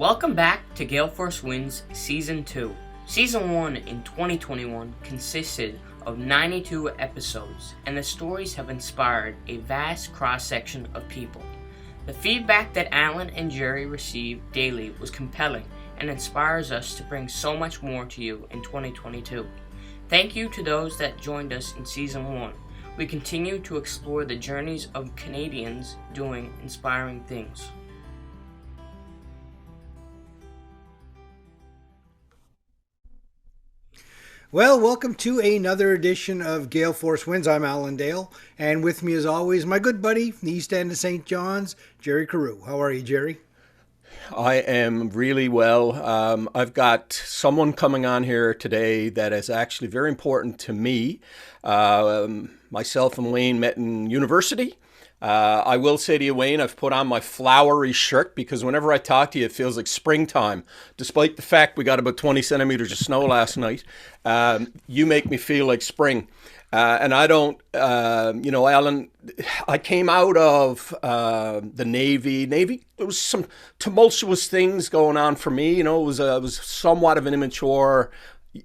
Welcome back to Gale Force Winds Season 2. Season 1 in 2021 consisted of 92 episodes, and the stories have inspired a vast cross-section of people. The feedback that Alan and Jerry receive daily was compelling and inspires us to bring so much more to you in 2022. Thank you to those that joined us in Season 1. We continue to explore the journeys of Canadians doing inspiring things. Well, welcome to another edition of Gale Force Winds. I'm Alan Dale, and with me as always, my good buddy from the East End of St. John's, Jerry Carew. How are you, Jerry? I am really well. I've got someone coming on here today that is actually very important to me. Myself and Wayne met in university. I will say to you, Wayne, I've put on my flowery shirt because whenever I talk to you, it feels like springtime. Despite the fact we got about 20 centimeters of snow last night, you make me feel like spring. And I don't, Alan, I came out of the Navy. There was some tumultuous things going on for me. You know, I was somewhat of an immature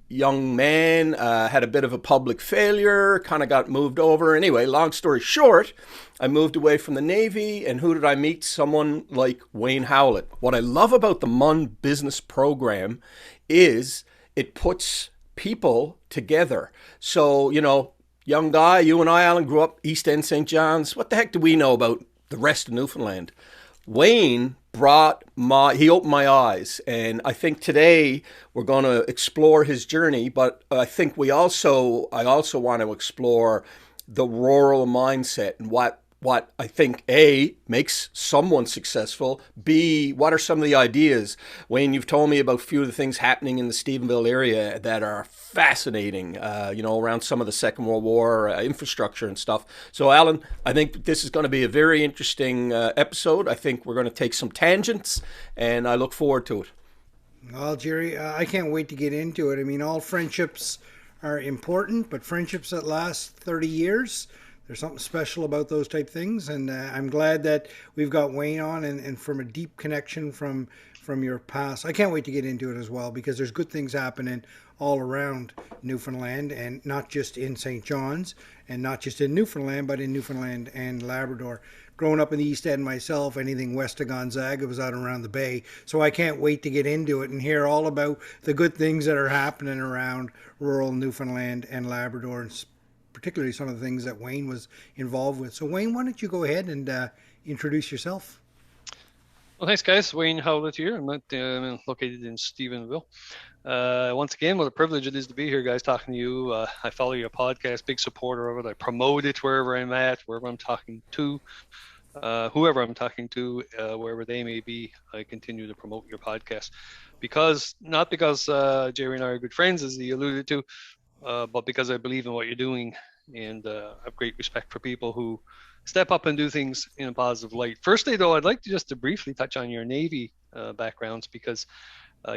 young man, had a bit of a public failure, kind of got moved over. Anyway, long story short, I moved away from the Navy, and who did I meet? Someone like Wayne Howlett. What I love about the MUN business program is it puts people together. So, you know, young guy, you and I, Alan, grew up East End St. John's. What the heck do we know about the rest of Newfoundland? Wayne he opened my eyes, and I think today we're going to explore his journey, but I think I also want to explore the rural mindset and what I think A, makes someone successful, B, what are some of the ideas? Wayne, you've told me about a few of the things happening in the Stephenville area that are fascinating, around some of the Second World War infrastructure and stuff. So, Alan, I think this is going to be a very interesting episode. I think we're going to take some tangents, and I look forward to it. Well, Jerry, I can't wait to get into it. I mean, all friendships are important, but friendships that last 30 years... There's something special about those type things, and I'm glad that we've got Wayne on, and from a deep connection from your past. I can't wait to get into it as well, because there's good things happening all around Newfoundland, and not just in St. John's, and not just in Newfoundland, but in Newfoundland and Labrador. Growing up in the East End myself, anything west of Gonzaga was out around the bay, so I can't wait to get into it and hear all about the good things that are happening around rural Newfoundland and Labrador, and particularly some of the things that Wayne was involved with. So Wayne, why don't you go ahead and introduce yourself? Well, thanks, guys. Wayne Howlett here. I'm located in Stephenville. Once again, what a privilege it is to be here, guys, talking to you. I follow your podcast, big supporter of it. I promote it wherever I'm at, wherever I'm talking to, whoever I'm talking to, wherever they may be. I continue to promote your podcast not because Jerry and I are good friends, as he alluded to, but because I believe in what you're doing, and I have great respect for people who step up and do things in a positive light. Firstly, though, I'd like to briefly touch on your Navy backgrounds, because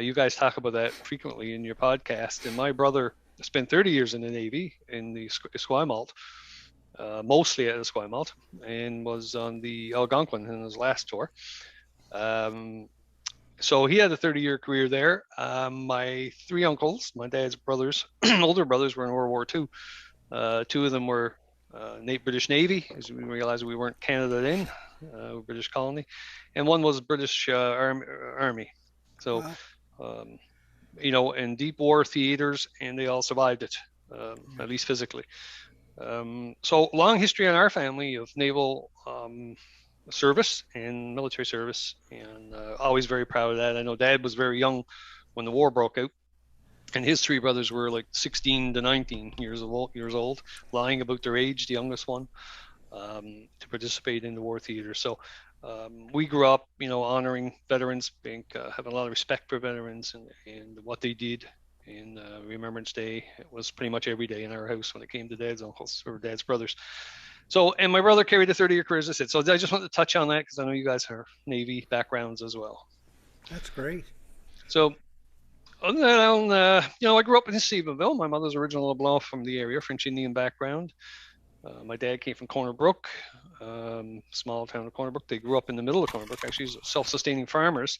you guys talk about that frequently in your podcast. And my brother spent 30 years in the Navy in the Esquimalt, mostly at Esquimalt, and was on the Algonquin in his last tour. So he had a 30-year career there. My three uncles, my dad's brothers, older brothers, were in World War II. Two of them were British Navy, as we realized we weren't Canada then, British colony. And one was British Army. So, in deep war theaters, and they all survived it, at least physically. So long history in our family of naval service and military service, and always very proud of that. I know Dad was very young when the war broke out, and his three brothers were like 16 to 19 years old, lying about their age, the youngest one, to participate in the war theater. So we grew up, honoring veterans, having a lot of respect for veterans and what they did. And Remembrance Day, it was pretty much every day in our house when it came to Dad's uncles or Dad's brothers. So, and my brother carried a 30-year career, as I said. So I just wanted to touch on that because I know you guys have Navy backgrounds as well. That's great. So, other than that, I grew up in Stephenville. My mother's original LeBlanc from the area, French Indian background. My dad came from Corner Brook, small town of Corner Brook. They grew up in the middle of Corner Brook, actually, self-sustaining farmers.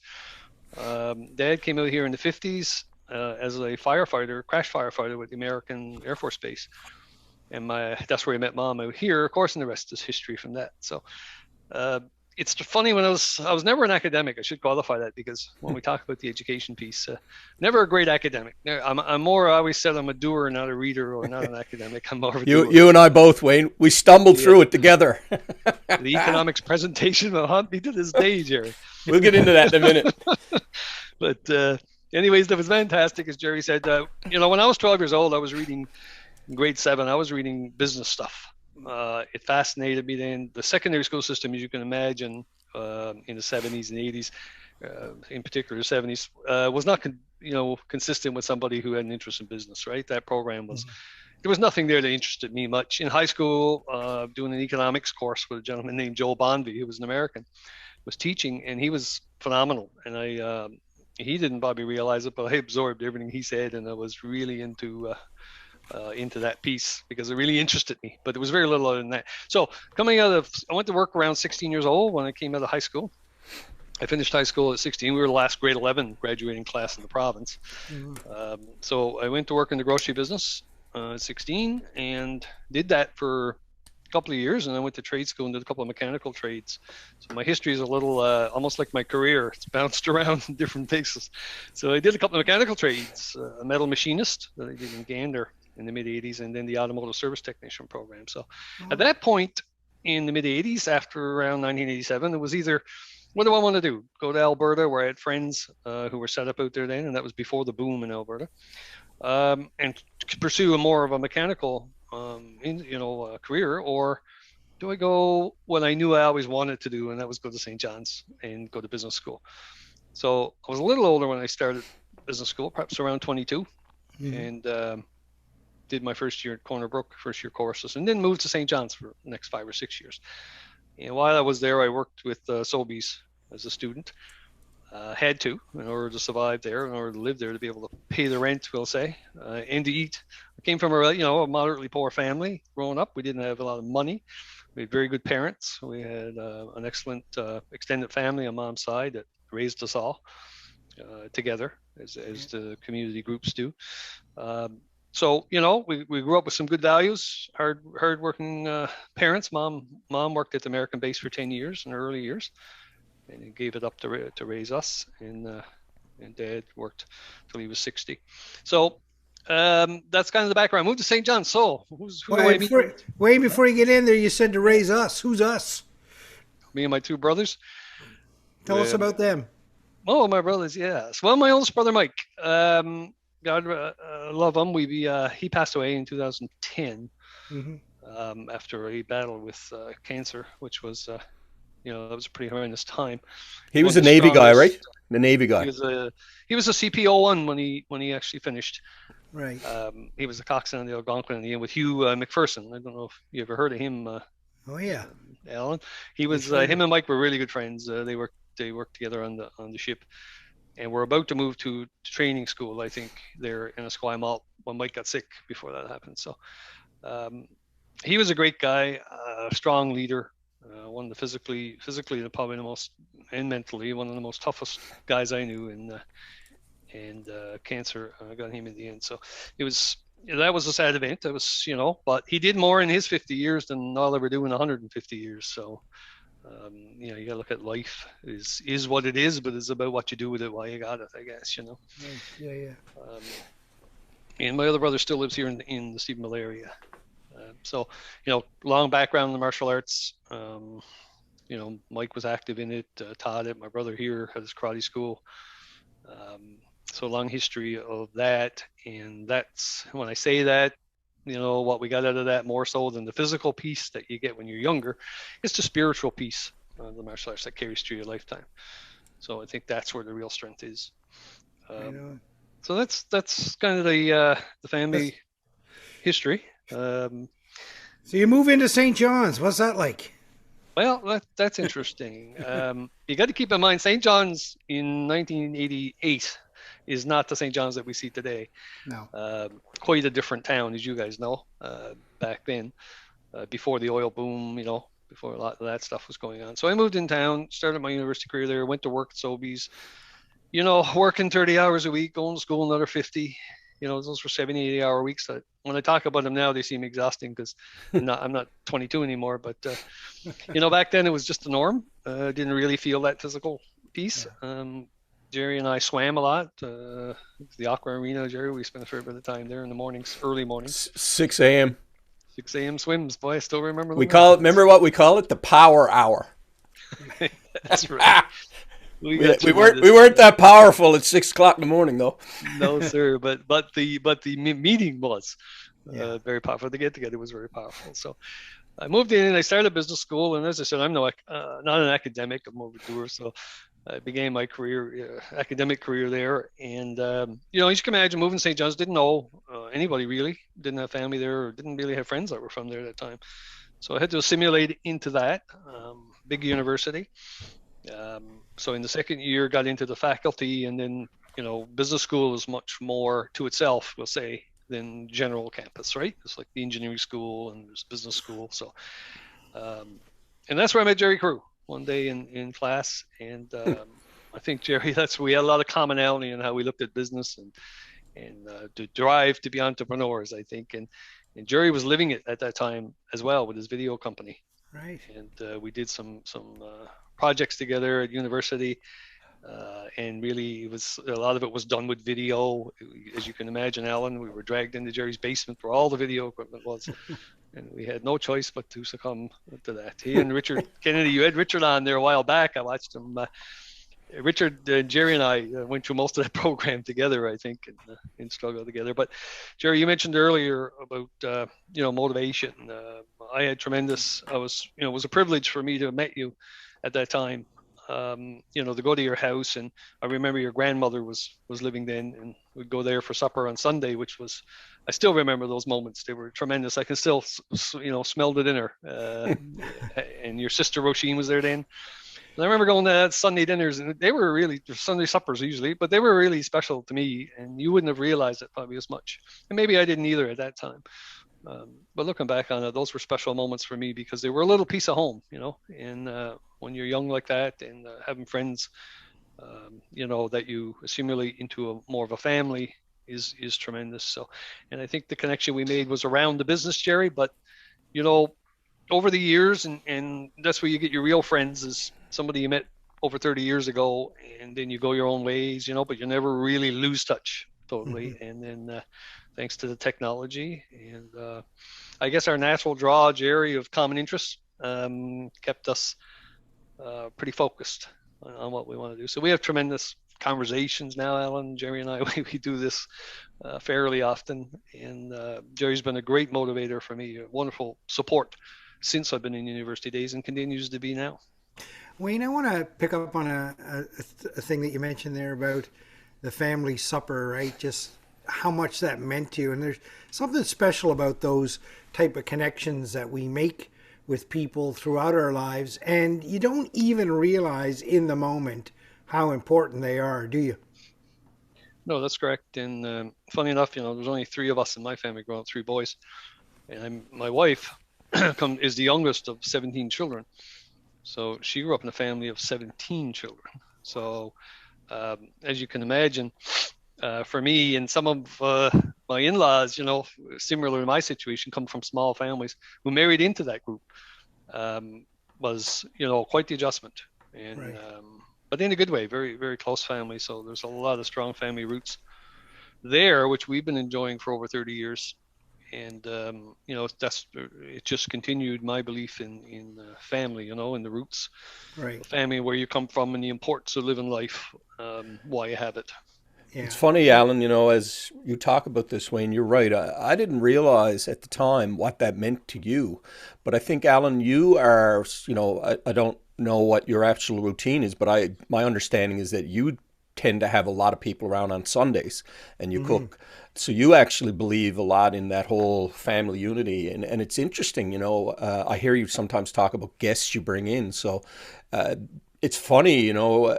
Dad came out here in the 50s as a firefighter, crash firefighter with the American Air Force Base. And that's where I met Mom out here, of course, and the rest is history from that. So it's funny, when I was never an academic. I should qualify that, because when we talk about the education piece, never a great academic. I'm more, I always said I'm a doer, not a reader, or not an academic. I'm more of a doer. You and I both, Wayne. We stumbled through it together. The economics presentation will haunt me to this day, Jerry. We'll get into that in a minute. But anyways, that was fantastic, as Jerry said. When I was 12 years old, I was reading, in grade 7, I was reading business stuff. It fascinated me then. The secondary school system, as you can imagine, in the 70s and 80s, in particular the 70s, was not consistent with somebody who had an interest in business, right? That program was, there was nothing there that interested me much. In high school, doing an economics course with a gentleman named Joel Bonvy, who was an American, was teaching, and he was phenomenal. And he didn't probably realize it, but I absorbed everything he said, and I was really into that piece, because it really interested me. But there was very little other than that. So I went to work around 16 years old when I came out of high school. I finished high school at 16. We were the last grade 11 graduating class in the province. So I went to work in the grocery business at 16, and did that for a couple of years, and I went to trade school and did a couple of mechanical trades. So my history is a little almost like my career. It's bounced around in different places. So I did a couple of mechanical trades, a metal machinist that I did in Gander in the mid 80s, and then the automotive service technician program. So at that point in the mid 80s, after around 1987, it was either, what do I want to do? Go to Alberta, where I had friends who were set up out there then, and that was before the boom in Alberta, and pursue more of a mechanical career, or do I go what I knew I always wanted to do, and that was go to St. John's and go to business school. So I was a little older when I started business school, perhaps around 22, and did my first year at Corner Brook, first year courses, and then moved to St. John's for the next 5 or 6 years. And while I was there, I worked with Sobeys as a student. Had to, in order to survive there, in order to live there, to be able to pay the rent, we'll say, and to eat. I came from a moderately poor family growing up. We didn't have a lot of money. We had very good parents. We had an excellent extended family on Mom's side that raised us all together, as the community groups do. So we grew up with some good values, hard-working parents. Mom worked at the American base for 10 years in her early years, and he gave it up to raise us. And Dad worked till he was 60. So that's kind of the background. Moved to St. John's. So who do I meet? Wayne, before you get in there, you said to raise us. Who's us? Me and my 2 brothers. Tell us about them. Oh, my brothers, yes. Well, my oldest brother, Mike. God love him. He passed away in 2010 after a battle with cancer, which was, that was a pretty horrendous time. He was a Navy guy, right? The Navy guy. He was a CP01 when he actually finished. Right. He was a coxswain on the Algonquin in the end with Hugh McPherson. I don't know if you ever heard of him. Oh yeah, Alan. He was him and Mike were really good friends. They worked together on the ship. And we're about to move to training school, I think, there in Esquimalt when Mike got sick before that happened. So he was a great guy, a strong leader, one of the physically probably the most, and mentally, one of the most toughest guys I knew. And cancer got him in the end. So it was, that was a sad event. It was, but he did more in his 50 years than I'll ever do in 150 years. So you got to look at life is what it is, but it's about what you do with it while you got it, I guess. Yeah. And my other brother still lives here in the Stephenville area. So long background in the martial arts. Mike was active in it, taught it. My brother here had his karate school. So long history of that. And that's, when I say that, what we got out of that, more so than the physical piece that you get when you're younger, it's the spiritual piece of the martial arts that carries through your lifetime. So I think that's where the real strength is. So that's kind of the family history. So you move into St. John's. What's that like? Well, that's interesting. You got to keep in mind, St. John's in 1988 is not the St. John's that we see today. No. Quite a different town, as you guys know, back then, before the oil boom, before a lot of that stuff was going on. So I moved in town, started my university career there, went to work at Sobeys, working 30 hours a week, going to school another 50. Those were 70, 80-hour weeks that when I talk about them now, they seem exhausting because I'm not 22 anymore. But, back then it was just the norm. Didn't really feel that physical piece. Jerry and I swam a lot. The Aqua Arena, Jerry, we spent a fair bit of time there in the mornings, early mornings. 6 a.m. 6 a.m. swims. Boy, I still remember them. Remember what we call it? The power hour. That's right. We weren't that powerful at 6 o'clock in the morning, though. No, sir. But the meeting was very powerful. The get together was very powerful. So I moved in and I started business school. And as I said, I'm not an academic. I'm more of a doer. So I began my academic career there. And as you can imagine, moving to St. John's, didn't know anybody really. Didn't have family there, or didn't really have friends that were from there at that time. So I had to assimilate into that big university. So in the second year, got into the faculty, and then, business school is much more to itself, we'll say, than general campus, right? It's like the engineering school and there's business school. So, and that's where I met Jerry Crew one day in class. And I think, Jerry, we had a lot of commonality in how we looked at business and the drive to be entrepreneurs, I think. And Jerry was living it at that time as well with his video company. Right. And we did some projects together at university, and really a lot of it was done with video. As you can imagine, Alan, we were dragged into Jerry's basement where all the video equipment was, and we had no choice but to succumb to that. He and Richard Kennedy, you had Richard on there a while back. I watched him. Richard, Jerry, and I went through most of that program together, I think, and struggled together. But Jerry, you mentioned earlier about motivation. I had tremendous. It was a privilege for me to have met you at that time. To go to your house, and I remember your grandmother was living then, and we'd go there for supper on Sunday, I still remember those moments. They were tremendous. I can still, smell the dinner. And your sister Roisin was there then. And I remember going to Sunday dinners, and they were really Sunday suppers usually, but they were really special to me, and you wouldn't have realized it probably as much. And maybe I didn't either at that time. But looking back on it, those were special moments for me because they were a little piece of home, and when you're young like that and having friends, that you assimilate into more of a family is tremendous. So, and I think the connection we made was around the business, Jerry, but, over the years, and that's where you get your real friends, is somebody you met over 30 years ago, and then you go your own ways, but you never really lose touch totally. Mm-hmm. And then thanks to the technology and I guess our natural draw, Jerry, of common interests kept us pretty focused on what we want to do. So we have tremendous conversations now, Alan, Jerry and I. We do this fairly often, and Jerry's been a great motivator for me, a wonderful support since I've been in university days, and continues to be now. Wayne, I want to pick up on a thing that you mentioned there about the family supper, right? Just how much that meant to you. And there's something special about those type of connections that we make with people throughout our lives, and you don't even realize in the moment how important they are, do you? No, that's correct. And funny enough, there's only 3 of us in my family growing up, 3 boys, and my wife is the youngest of 17 children. So she grew up in a family of 17 children. So as you can imagine, for me and some of my in-laws, similar to my situation, come from small families who married into that group, was, quite the adjustment. And right. But in a good way, very, very close family. So there's a lot of strong family roots there, which we've been enjoying for over 30 years. And, it just continued my belief in family, in the roots, right. The family, where you come from, and the importance of living life, why you have it. Yeah. It's funny, Alan, as you talk about this, Wayne, you're right. I didn't realize at the time what that meant to you. But I think, Alan, you are, I don't know what your actual routine is, but my understanding is that you tend to have a lot of people around on Sundays and you cook. So you actually believe a lot in that whole family unity. And it's interesting, I hear you sometimes talk about guests you bring in. So it's funny,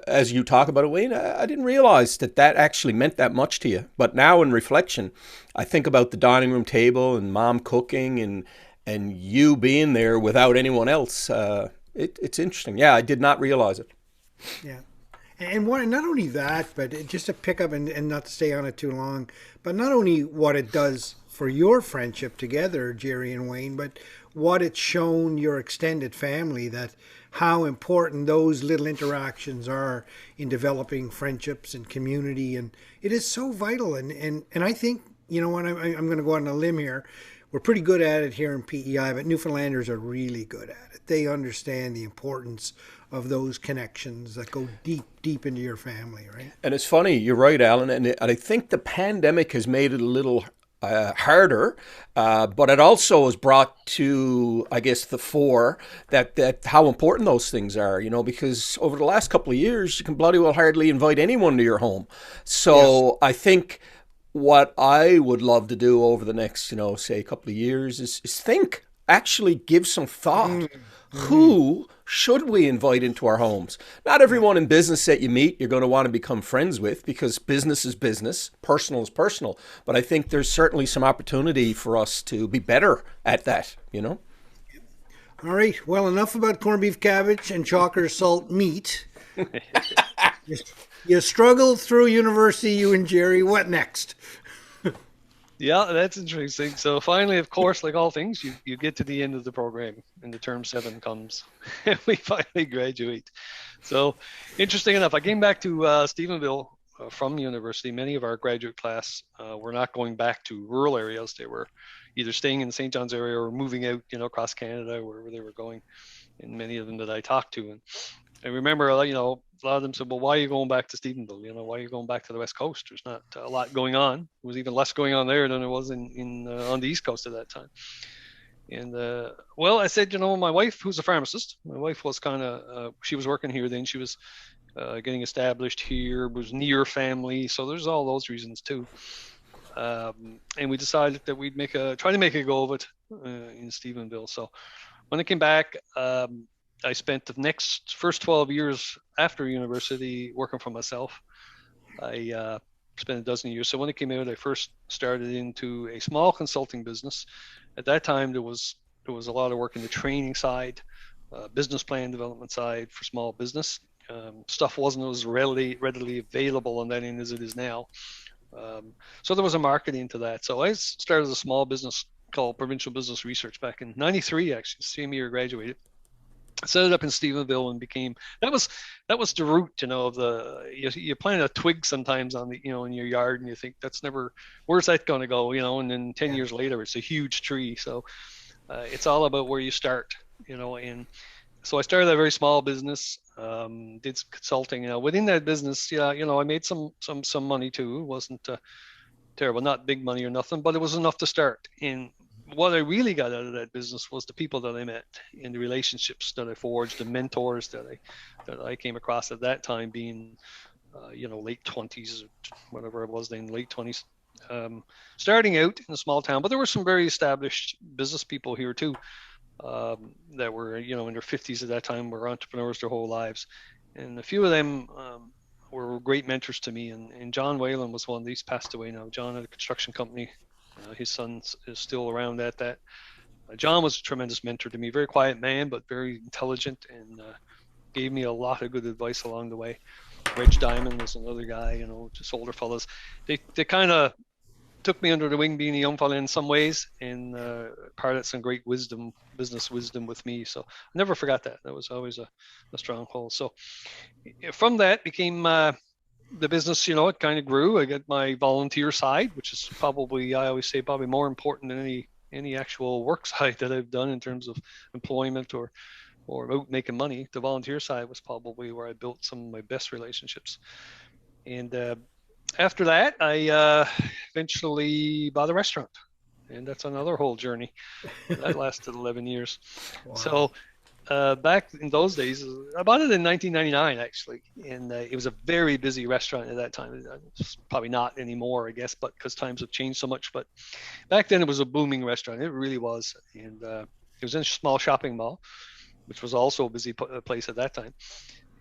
as you talk about it, Wayne, I didn't realize that actually meant that much to you. But now in reflection, I think about the dining room table and mom cooking and you being there without anyone else. It's interesting. Yeah, I did not realize it. Yeah. And what, not only that, but just to pick up and not to stay on it too long, but not only what it does for your friendship together, Jerry and Wayne, but what it's shown your extended family, that how important those little interactions are in developing friendships and community. And it is so vital. And I think, you know what, I'm going to go on a limb here. We're pretty good at it here in PEI, but Newfoundlanders are really good at it. They understand the importance of those connections that go deep, deep into your family, right? And it's funny, you're right, Alan, and I think the pandemic has made it a little harder, but it also has brought to, I guess, the fore that how important those things are, you know, because over the last couple of years, you can bloody well hardly invite anyone to your home. So yes. I think what I would love to do over the next, you know, say a couple of years is think, actually give some thought. Mm-hmm. Who should we invite into our homes? Not everyone in business that you meet you're going to want to become friends with, because business is business, personal is personal. But I think there's certainly some opportunity for us to be better at that, you know? All right. Well, enough about corned beef cabbage and chocker salt meat. You struggled through university, you and Jerry. What next? Yeah, that's interesting. So finally, of course, like all things, you get to the end of the program and the term 7 comes and we finally graduate. So interesting enough, I came back to Stephenville from university. Many of our graduate class were not going back to rural areas. They were either staying in the St. John's area or moving out, you know, across Canada, wherever they were going. And many of them that I talked to. And I remember, you know, a lot of them said, well, why are you going back to Stephenville? You know, why are you going back to the West Coast? There's not a lot going on. There was even less going on there than there was on the East Coast at that time. And, well, I said, you know, my wife, who's a pharmacist, my wife was kind of, she was working here then. She was getting established here, was near family. So there's all those reasons too. And we decided that we'd try to make a go of it in Stephenville. So when I came back, I spent the first 12 years after university working for myself. I spent a dozen years. So when I came out, I first started into a small consulting business. At that time, there was a lot of work in the training side, business plan development side for small business. Stuff wasn't as readily available on that end as it is now. So there was a marketing to that. So I started a small business called Provincial Business Research back in '93, actually, same year I graduated. Set it up in Stephenville and became that was the root, you know, of you plant a twig sometimes on the, you know, in your yard and you think where's that going to go, you know, and then 10 years later it's a huge tree. So it's all about where you start, you know. And so I started a very small business, did some consulting, you know. Within that business, yeah, you know, I made some money too. It wasn't terrible, not big money or nothing, but it was enough to start. And what I really got out of that business was the people that I met and the relationships that I forged, the mentors that I came across at that time, being, you know, late 20s, whatever it was then, late 20s, starting out in a small town. But there were some very established business people here too, that were, you know, in their 50s at that time, were entrepreneurs their whole lives. And a few of them were great mentors to me. And John Whalen was one. He's passed away now. John had a construction company. His son is still around at that. John was a tremendous mentor to me, very quiet man, but very intelligent, and gave me a lot of good advice along the way. Reg Diamond was another guy, you know, just older fellas. They kind of took me under the wing, being a young fella in some ways, and imparted some great wisdom, business wisdom with me. So I never forgot that. That was always a stronghold. So from that became the business, you know, it kind of grew. I got my volunteer side, which is probably, I always say, probably more important than any actual work side that I've done in terms of employment or about making money. The volunteer side was probably where I built some of my best relationships. And after that, I eventually bought a restaurant, and that's another whole journey. That lasted 11 years. Wow. So back in those days, I bought it in 1999, actually, and it was a very busy restaurant at that time. It's probably not anymore, I guess, but because times have changed so much. But back then, it was a booming restaurant. It really was, and it was in a small shopping mall, which was also a busy place at that time.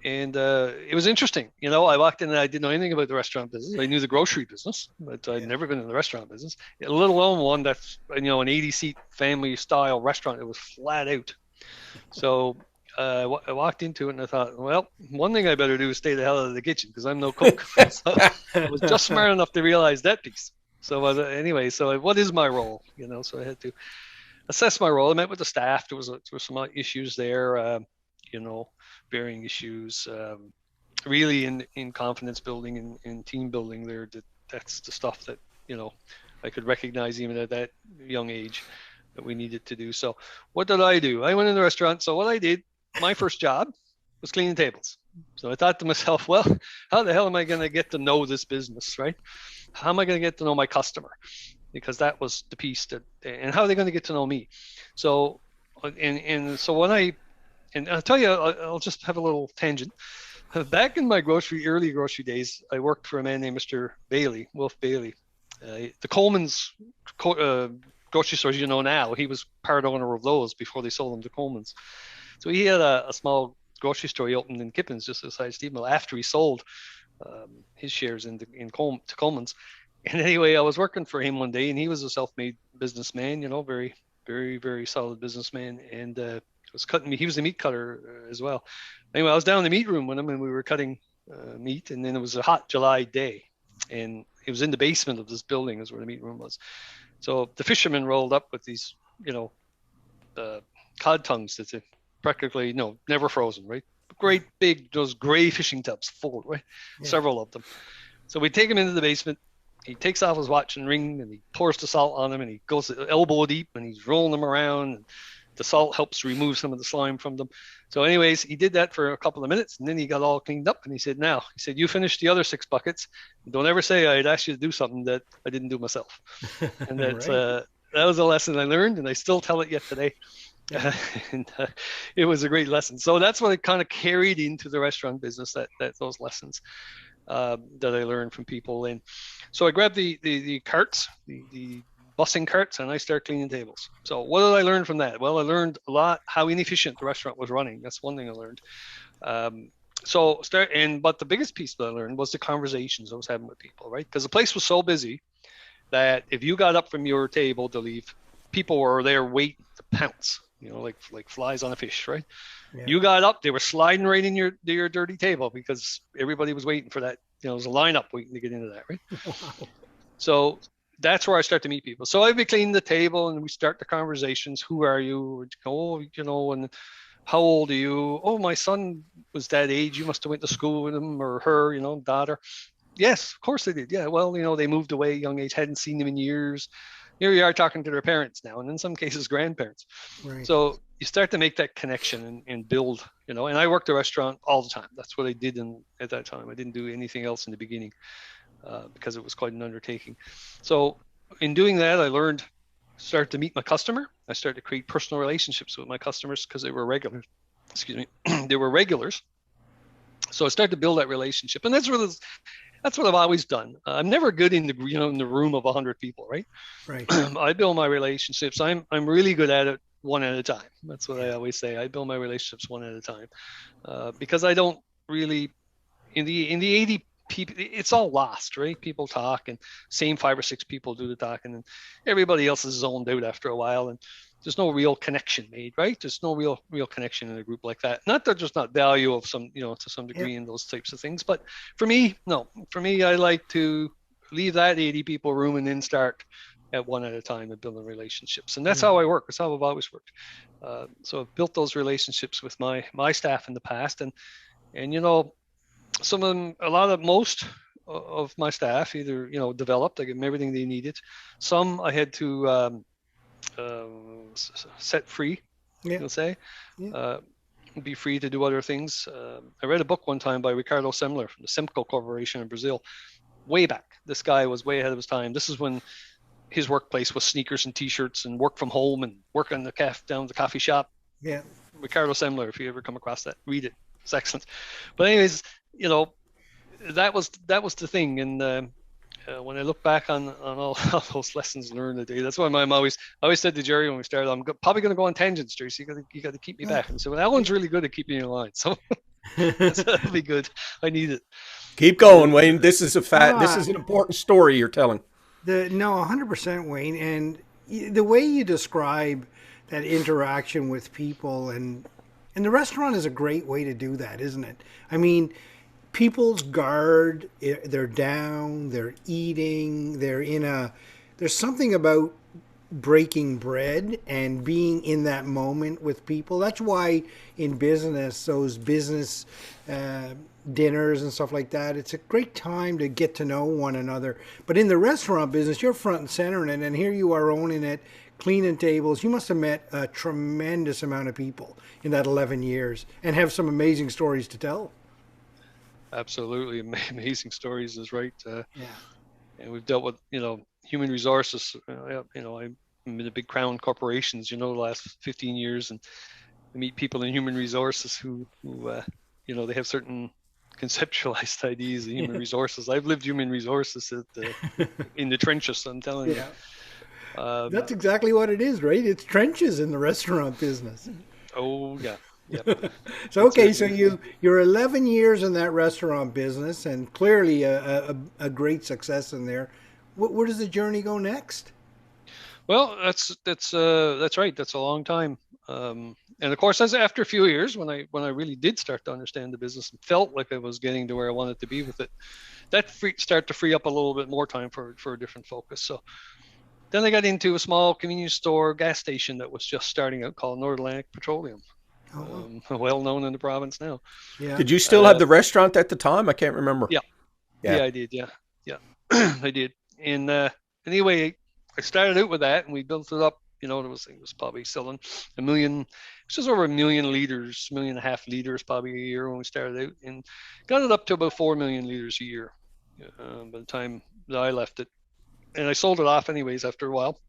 And it was interesting. You know, I walked in and I didn't know anything about the restaurant business. I knew the grocery business, but I'd never been in the restaurant business, let alone one that's, you know, an 80-seat family-style restaurant. It was flat out. So I walked into it and I thought, well, one thing I better do is stay the hell out of the kitchen because I'm no cook. So I was just smart enough to realize that piece. So anyway, so what is my role? So I had to assess my role. I met with the staff. There was some issues there, varying issues. Really in confidence building and in team building there. That's the stuff that, I could recognize even at that young age that we needed to do. So what did I do? I went in the restaurant. So what I did, my first job was cleaning tables. So I thought to myself, well, how the hell am I going to get to know this business, right? How am I going to get to know my customer? Because that was the piece and how are they going to get to know me? So, so and I'll tell you, I'll just have a little tangent. Back in my early grocery days, I worked for a man named Mr. Bailey, Wolf Bailey. The Coleman's grocery stores now, he was part owner of those before they sold them to Coleman's. So he had a small grocery store he opened in Kippens just outside Stephenville after he sold his shares to Coleman's. And anyway, I was working for him one day, and he was a self-made businessman, very, very, very solid businessman, and was cutting me. He was a meat cutter as well. Anyway, I was down in the meat room with him, and we were cutting meat, and then it was a hot July day, and it was in the basement of this building is where the meat room was. So the fishermen rolled up with these, cod tongues that's practically, never frozen, right? Great big, those gray fishing tubs full, right? Yeah. Several of them. So we take him into the basement. He takes off his watch and ring, and he pours the salt on them, and he goes elbow deep, and he's rolling them around. And the salt helps remove some of the slime from them. So anyways, he did that for a couple of minutes, and then he got all cleaned up, and he said, you finished the other 6 buckets. Don't ever say I'd asked you to do something that I didn't do myself. And that's, right. That was a lesson I learned, and I still tell it yet today. And it was a great lesson. So that's what I kind of carried into the restaurant business, those lessons that I learned from people. And so I grabbed the carts, the bussing carts, and I started cleaning tables. So what did I learn from that? Well, I learned a lot how inefficient the restaurant was running. That's one thing I learned. But the biggest piece that I learned was the conversations I was having with people, right? Because the place was so busy that if you got up from your table to leave, people were there waiting to pounce, like flies on a fish, right? Yeah. You got up, they were sliding right in your dirty table because everybody was waiting for that. There was a lineup waiting to get into that, right? Wow. So that's where I start to meet people. So I'd be cleaning the table, and we start the conversations. Who are you? And how old are you? Oh, my son was that age. You must have went to school with him or her, daughter. Yes, of course they did. Yeah, well, they moved away young age, hadn't seen them in years. Here you are talking to their parents now, and in some cases, grandparents. Right. So you start to make that connection and build, and I worked a restaurant all the time. That's what I did at that time. I didn't do anything else in the beginning because it was quite an undertaking. So in doing that, I started to meet my customer. I started to create personal relationships with my customers because they were regulars. They were regulars. So I started to build that relationship, and that's what I've always done. I'm never good in the room of 100 people, right? Right. I build my relationships. I'm really good at it one at a time. That's what I always say. I build my relationships one at a time because I don't really in the 80 people. It's all lost, right? People talk, and same 5 or 6 people do the talking, and everybody else is zoned out after a while, and there's no real connection made, right? There's no real connection in a group like that. Not that there's not value of some, to some degree in those types of things, but for me, no. For me, I like to leave that 80 people room and then start at one at a time and building relationships. And that's how I work. That's how I've always worked. So I've built those relationships with my staff in the past, and some of them, most of my staff either developed. I gave them everything they needed. Some I had to set free, be free to do other things. I read a book one time by Ricardo Semler from the Simco Corporation in Brazil. Way back, this guy was way ahead of his time. This is when his workplace was sneakers and t-shirts and work from home and work on down the coffee shop. Yeah, Ricardo Semler. If you ever come across that, read it. It's excellent. But anyways, that was the thing. And when I look back on all those lessons learned today, that's why my mom always said to Jerry when we started, I'm probably going to go on tangents, Jerry, so you got to keep me back. And so Alan's really good at keeping you in line. So that'll be good. I need it. Keep going, Wayne. This is this is an important story you're telling. 100%, Wayne. And the way you describe that interaction with people and And the restaurant is a great way to do that, isn't it? I mean, people's guard, they're down, they're eating, there's something about breaking bread and being in that moment with people. That's why in business, those business dinners and stuff like that, it's a great time to get to know one another. But in the restaurant business, you're front and center in it, and here you are owning it, cleaning tables. You must have met a tremendous amount of people in that 11 years and have some amazing stories to tell. Absolutely. Amazing stories is right. Yeah. And we've dealt with, human resources. I'm in the big Crown corporations, the last 15 years, and I meet people in human resources who they have certain conceptualized ideas of human resources. I've lived human resources in the trenches, I'm telling you. That's exactly what it is, right? It's trenches in the restaurant business. Oh, yeah. Yep. So, okay, so you're 11 years in that restaurant business, and clearly a great success in there. Where does the journey go next? Well, that's right. That's a long time. And of course, as after a few years, when I really did start to understand the business and felt like I was getting to where I wanted to be with it, that started to free up a little bit more time for a different focus. So then I got into a small convenience store gas station that was just starting out called North Atlantic Petroleum. Well known in the province now. Yeah. Did you still have the restaurant at the time? I can't remember. Yeah, I did. Yeah. I did. And anyway, I started out with that, and we built it up. It was probably selling just over 1 million liters, 1.5 million liters probably a year when we started out, and got it up to about 4 million liters a year by the time that I left it. And I sold it off anyways after a while,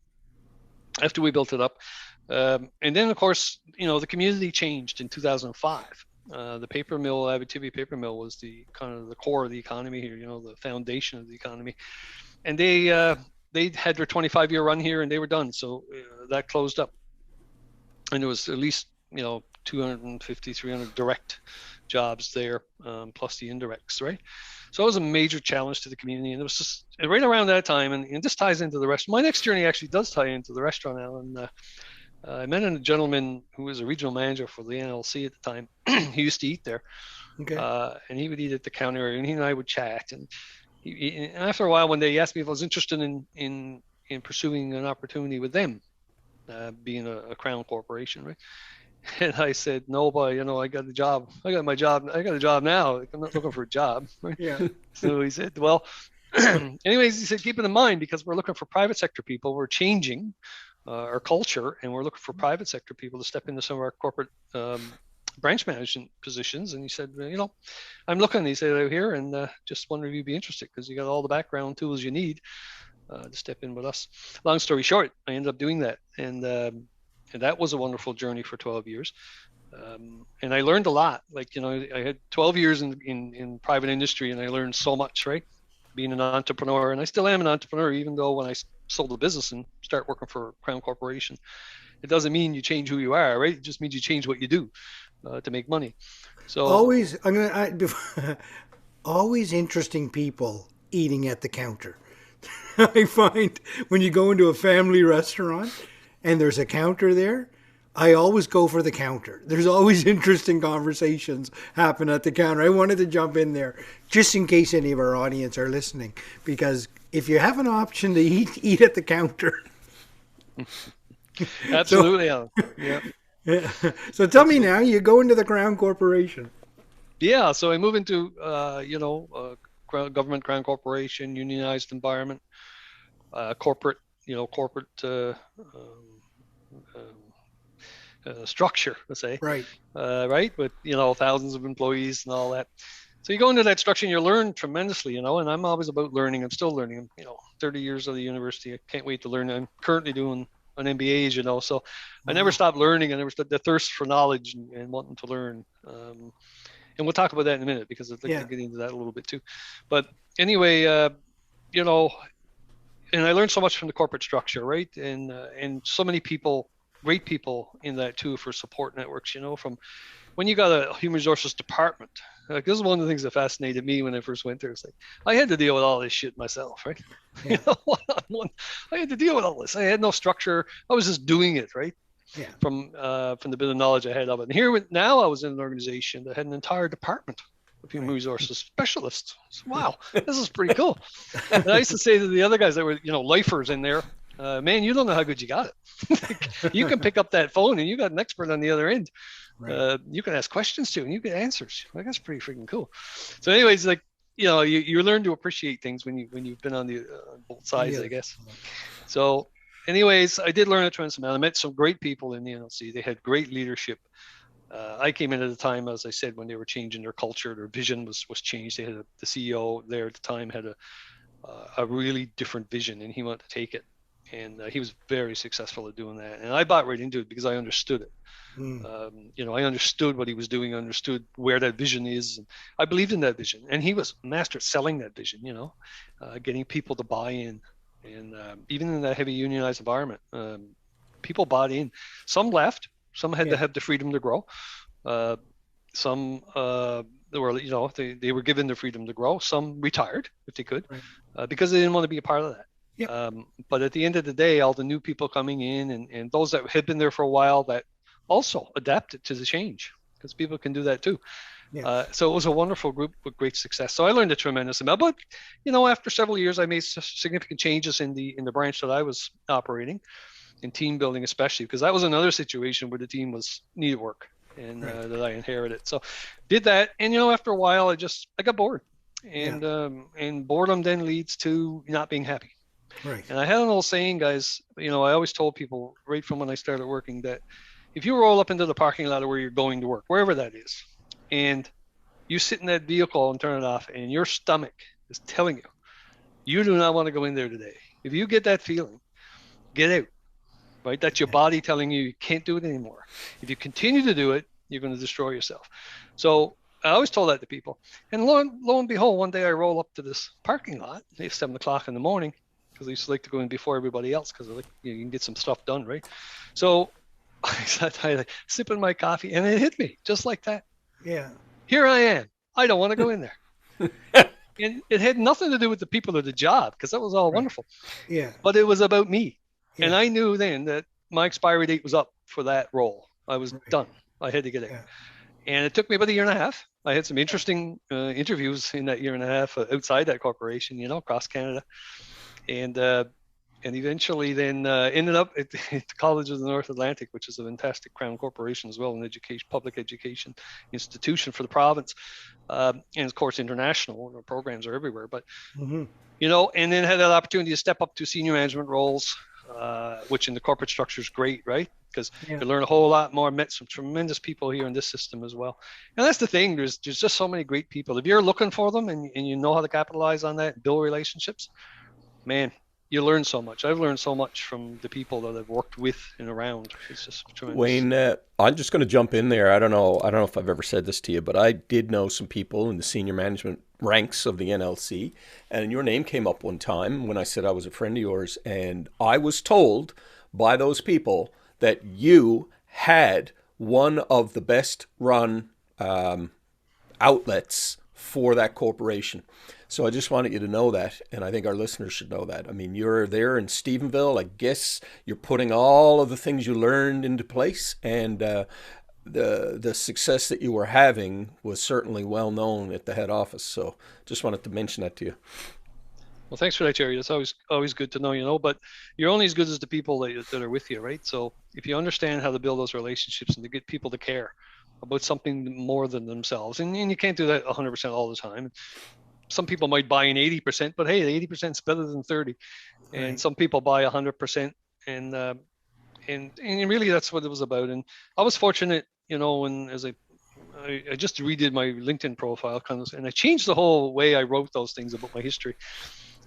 after we built it up. And then, of course, the community changed in 2005. The paper mill, Abitibi paper mill, was the kind of the core of the economy here, the foundation of the economy. And they had their 25-year run here, and they were done. So that closed up. And there was at least, 250, 300 direct jobs there, plus the indirects, right? So it was a major challenge to the community. And it was just right around that time, and this ties into the restaurant. My next journey actually does tie into the restaurant now. And I met a gentleman who was a regional manager for the NLC at the time. He used to eat there. Okay. And he would eat at the counter, and he and I would chat. And after a while, one day, he asked me if I was interested in pursuing an opportunity with them, being a Crown corporation, right? And I said, no, but I got a job. I got a job now. I'm not looking for a job, right? Yeah. So he said, well, anyways, he said, keep it in mind, because we're looking for private sector people. We're changing our culture, and we're looking for private sector people to step into some of our corporate branch management positions. And he said, I'm looking, he said, out here, and just wonder if you'd be interested, because you got all the background tools you need to step in with us. Long story short, I ended up doing that, and that was a wonderful journey for 12 years. And I learned a lot. I had 12 years in private industry, and I learned so much, right? Being an entrepreneur, and I still am an entrepreneur, even though when I sold the business and start working for Crown Corporation, it doesn't mean you change who you are, right? It just means you change what you do to make money. So always interesting people eating at the counter. I find when you go into a family restaurant and there's a counter there, I always go for the counter. There's always interesting conversations happen at the counter. I wanted to jump in there just in case any of our audience are listening, because if you have an option to eat at the counter. Absolutely. Yeah. So tell me now, you go into the Crown Corporation. Yeah. So I move into, government Crown Corporation, unionized environment, corporate structure, let's say. Right. Right. With, thousands of employees and all that. So you go into that structure and you learn tremendously, and I'm always about learning. I'm still learning. 30 years of the university. I can't wait to learn. I'm currently doing an MBA, so I never stopped learning. I never stopped the thirst for knowledge and wanting to learn. And we'll talk about that in a minute, because I'd like to get into that a little bit too. But anyway, and I learned so much from the corporate structure, right? And so many people, great people in that too, for support networks, from when you got a human resources department. This is one of the things that fascinated me when I first went there. It's like, I had to deal with all this shit myself, right? Yeah. One-on-one. I had to deal with all this. I had no structure. I was just doing it, right? from the bit of knowledge I had of it. And here now I was in an organization that had an entire department of human resources specialists. So, wow, this is pretty cool. And I used to say to the other guys that were, lifers in there, man, you don't know how good you got it. You can pick up that phone and you got an expert on the other end. Right. You can ask questions to and you get answers. Like, that's pretty freaking cool. So anyways, like, you learn to appreciate things when you've been on the both sides, I guess. So anyways, I did learn a tremendous amount. I met some great people in the NLC. They had great leadership. I came in at a time, as I said, when they were changing their culture, their vision was changed. They had the CEO there at the time had a really different vision, and he wanted to take it. And he was very successful at doing that. And I bought right into it because I understood it. I understood what he was doing, I understood where that vision is. And I believed in that vision. And he was master at selling that vision, getting people to buy in. And even in that heavy unionized environment, people bought in. Some left. Some had to have the freedom to grow. Some they were given the freedom to grow. Some retired if they could, because they didn't want to be a part of that. But at the end of the day, all the new people coming in and those that had been there for a while that also adapted to the change, because people can do that too. So it was a wonderful group with great success. So I learned a tremendous amount. But after several years, I made significant changes in the branch that I was operating, in team building especially, because that was another situation where the team needed work and that I inherited. So did that, and after a while, I got bored, and boredom then leads to not being happy. Right. And I had an old saying, guys, I always told people right from when I started working that if you roll up into the parking lot of where you're going to work, wherever that is, and you sit in that vehicle and turn it off, and your stomach is telling you do not want to go in there today. If you get that feeling, get out, right? That's your body telling you can't do it anymore. If you continue to do it, you're going to destroy yourself. So I always told that to people. And lo and behold, one day I roll up to this parking lot. It's 7 o'clock in the morning, because I used to like to go in before everybody else, because you can get some stuff done, right? So I sat sipping my coffee, and it hit me just like that. Yeah. Here I am. I don't want to go in there. And it had nothing to do with the people or the job, because that was all wonderful. Yeah. But it was about me. Yeah. And I knew then that my expiry date was up for that role. I was done. I had to get out. Yeah. And it took me about a year and a half. I had some interesting interviews in that year and a half outside that corporation, across Canada. And eventually then ended up at the College of the North Atlantic, which is a fantastic Crown corporation as well, an public education institution for the province, and of course international. Our programs are everywhere. But and then had that opportunity to step up to senior management roles, which in the corporate structure is great, right? Because you learn a whole lot more. Met some tremendous people here in this system as well. And that's the thing. There's just so many great people. If you're looking for them and you know how to capitalize on that, build relationships, man, you learn so much. I've learned so much from the people that I've worked with and around. It's just tremendous. Wayne, I'm just going to jump in there. I don't know if I've ever said this to you, but I did know some people in the senior management ranks of the NLC, and your name came up one time when I said I was a friend of yours, and I was told by those people that you had one of the best run outlets for that corporation. So I just wanted you to know that, and I think our listeners should know that. I mean, you're there in Stephenville. I guess you're putting all of the things you learned into place, and the success that you were having was certainly well known at the head office. So just wanted to mention that to you. Well, thanks for that, Jerry. That's always good to know, but you're only as good as the people that are with you, right? So if you understand how to build those relationships and to get people to care about something more than themselves, and you can't do that 100% all the time. Some people might buy in 80%, but hey, 80% is better than 30. And some people buy 100%. And really that's what it was about. And I was fortunate, when as I just redid my LinkedIn profile and I changed the whole way I wrote those things about my history.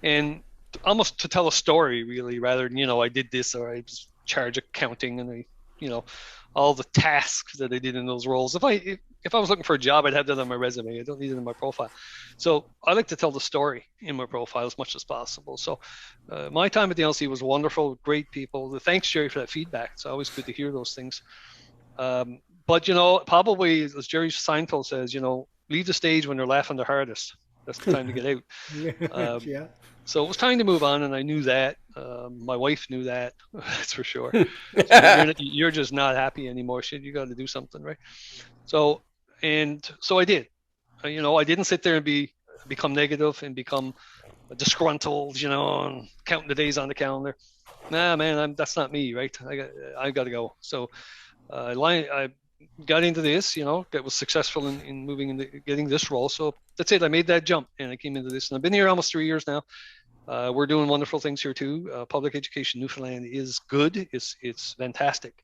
And almost to tell a story really, rather than, I did this or I was charge accounting and all the tasks that I did in those roles. If I was looking for a job, I'd have that on my resume. I don't need it in my profile. So I like to tell the story in my profile as much as possible. So my time at the LC was wonderful, great people. Thanks, Jerry, for that feedback. It's always good to hear those things. But, probably as Jerry Seinfeld says, leave the stage when they're laughing the hardest. That's the time to get out. So it was time to move on, and I knew that. My wife knew that, that's for sure. So you're just not happy anymore. Shit, you got to do something, right? So I did. I didn't sit there and become negative and become disgruntled, and counting the days on the calendar. Nah, man, that's not me, right? I got to go. So I got into this, that was successful in moving into getting this role. So that's it. I made that jump and I came into this, and I've been here almost 3 years now. We're doing wonderful things here too. Public education Newfoundland is good. It's fantastic.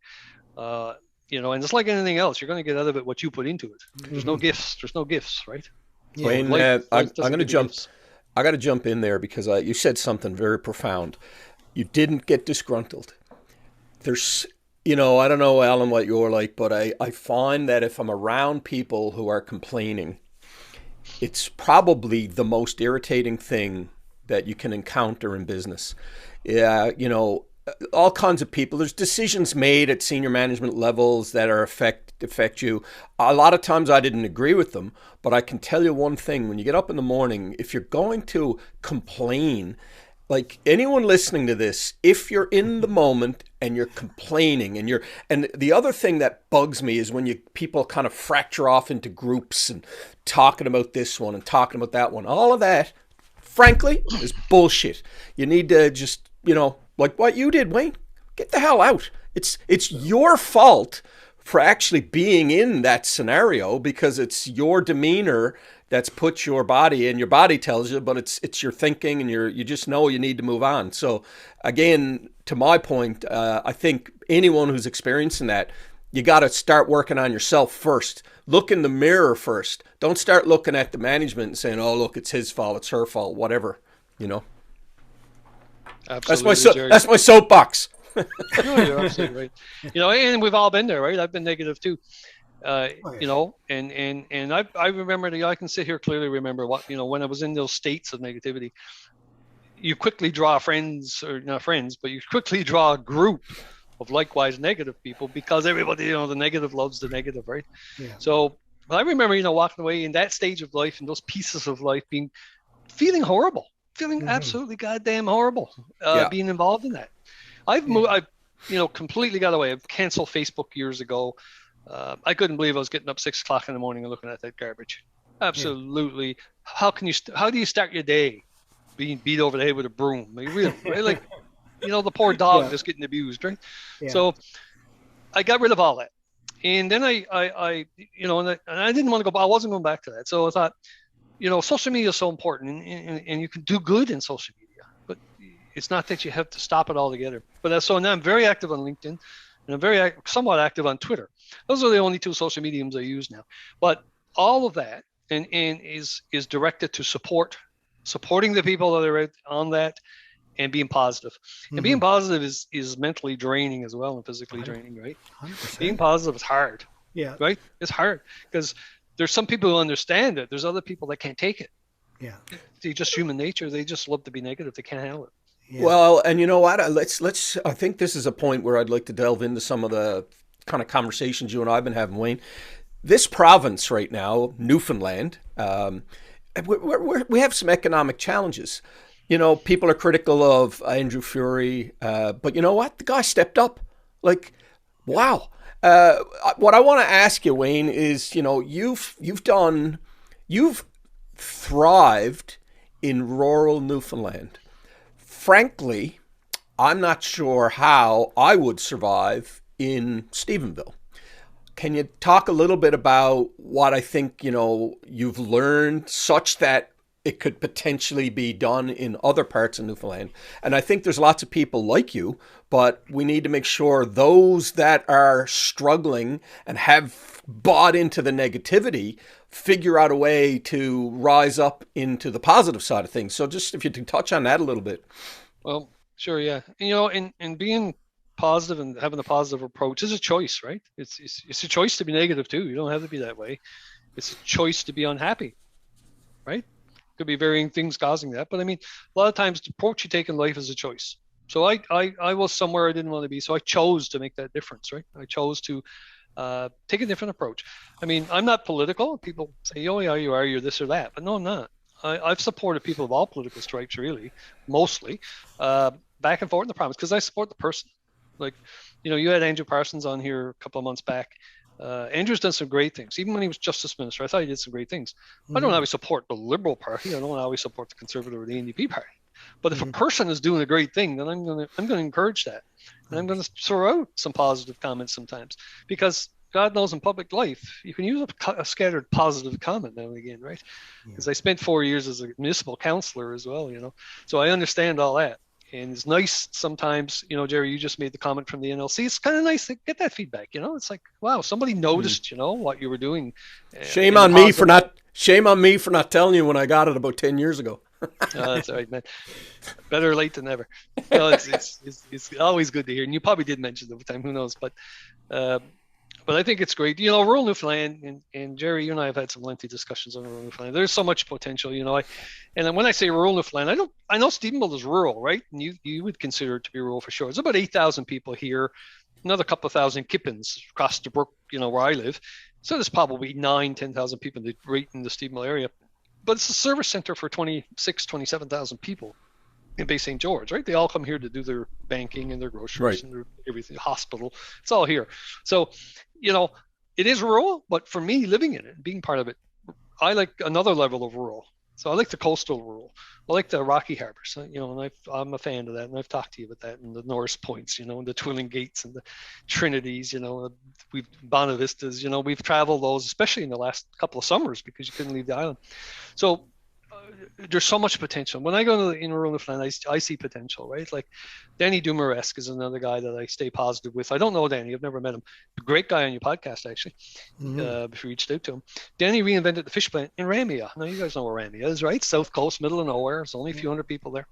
And it's like anything else. You're going to get out of it what you put into it. There's no gifts. There's no gifts, right? Yeah. Wayne, I'm going to jump. I got to jump in there because you said something very profound. You didn't get disgruntled. There's, I don't know, Alan, what you're like, but I find that if I'm around people who are complaining, it's probably the most irritating thing that you can encounter in business. Yeah, all kinds of people. There's decisions made at senior management levels that affect you. A lot of times I didn't agree with them, but I can tell you one thing. When you get up in the morning, if you're going to complain, like anyone listening to this, if you're in the moment and you're complaining and the other thing that bugs me is when people kind of fracture off into groups and talking about this one and talking about that one. All of that, frankly, is bullshit. You need to just, like what you did, Wayne, get the hell out. It's your fault for actually being in that scenario because it's your demeanor that's put your body, and your body tells you, but it's your thinking, and you just know you need to move on. So again, to my point, I think anyone who's experiencing that, you got to start working on yourself first. Look in the mirror first. Don't start looking at the management and saying, "Oh, look, it's his fault, it's her fault, whatever." Absolutely, that's my soapbox. No, you're absolutely right. And we've all been there, right? I've been negative too. And I remember, I can sit here clearly remember what, when I was in those states of negativity, you quickly draw friends, or not friends, but you quickly draw a group of likewise negative people because everybody, the negative loves the negative, right? Yeah. So I remember, walking away in that stage of life and those pieces of life feeling horrible, feeling absolutely goddamn horrible, being involved in that. I've completely got away. I've canceled Facebook years ago. I couldn't believe I was getting up 6 o'clock in the morning and looking at that garbage. Absolutely. Yeah. How do you start your day being beat over the head with a broom? Like, really, right? Like, the poor dog that's getting abused, right? Yeah. So I got rid of all that. And then I didn't want to go, I wasn't going back to that. So I thought, social media is so important and you can do good in social media, but it's not that you have to stop it altogether. But so now I'm very active on LinkedIn, and I'm very somewhat active on Twitter. Those are the only 2 social mediums I use now. But all of that and is directed to supporting the people that are on that and being positive. And being positive is mentally draining as well and physically draining, right? 100%. Being positive is hard. Yeah. Right? It's hard because there's some people who understand it. There's other people that can't take it. Yeah. It's just human nature. They just love to be negative. They can't handle it. Yeah. Well, and you know what? Let's. I think this is a point where I'd like to delve into some of the kind of conversations you and I've been having, Wayne. This province right now, Newfoundland, we have some economic challenges. People are critical of Andrew Fury, but you know what? The guy stepped up. Like, wow. What I want to ask you, Wayne, is you've thrived in rural Newfoundland. Frankly, I'm not sure how I would survive in Stephenville. Can you talk a little bit about what I think, you've learned such that it could potentially be done in other parts of Newfoundland? And I think there's lots of people like you, but we need to make sure those that are struggling and have bought into the negativity figure out a way to rise up into the positive side of things. So just if you can touch on that a little bit. Well, sure, yeah. And being positive and having a positive approach is a choice, right? It's a choice to be negative too. You don't have to be that way. It's a choice to be unhappy, right? Could be varying things causing that, but a lot of times the approach you take in life is a choice. So I was somewhere I didn't want to be, so I chose to make that difference, right? I chose to take a different approach. I'm not political. People say, "Oh yeah, you are. You're this or that," but no, I'm not. I've supported people of all political stripes, really, mostly. back and forth in the province because I support the person. Like, you had Andrew Parsons on here a couple of months back. Andrew's done some great things. Even when he was Justice Minister, I thought he did some great things. I don't always support the Liberal Party. I don't always support the Conservative or the NDP Party. But if a person is doing a great thing, then I'm going to encourage that. And I'm going to throw out some positive comments sometimes, because God knows in public life, you can use a scattered positive comment now and again, right? Because I spent 4 years as a municipal councillor as well, so I understand all that. And it's nice sometimes, Jerry, you just made the comment from the NLC. It's kind of nice to get that feedback, It's like, wow, somebody noticed, what you were doing. Shame on me for not telling you when I got it about 10 years ago. That's all right, man. Better late than never. It's always good to hear. And you probably did mention it over time, who knows? But I think it's great. Rural Newfoundland, and Jerry, you and I have had some lengthy discussions on rural Newfoundland. There's so much potential, and when I say rural Newfoundland, I know Stephenville is rural, right? And you would consider it to be rural for sure. There's about 8,000 people here, another couple of thousand Kippens across the brook, where I live. So there's probably 10,000 people right in the Stephenville area. But it's a service center for 27,000 people in Bay St. George, right? They all come here to do their banking and their groceries and their everything, hospital. It's all here. So, it is rural, but for me, living in it, being part of it, I like another level of rural. So I like the coastal rural. I like the Rocky Harbors, and I'm a fan of that. And I've talked to you about that, and the Norris Points, and the Twilling Gates and the Trinities, we've Bonavistas, we've traveled those, especially in the last couple of summers because you couldn't leave the island. So there's so much potential. When I go in rural Newfoundland, I see potential, right? Like Danny Dumaresque is another guy that I stay positive with. I don't know Danny. I've never met him. A great guy on your podcast, actually, if you reached out to him. Danny reinvented the fish plant in Ramia. Now, you guys know where Ramia is, right? South coast, middle of nowhere. There's only a few hundred people there.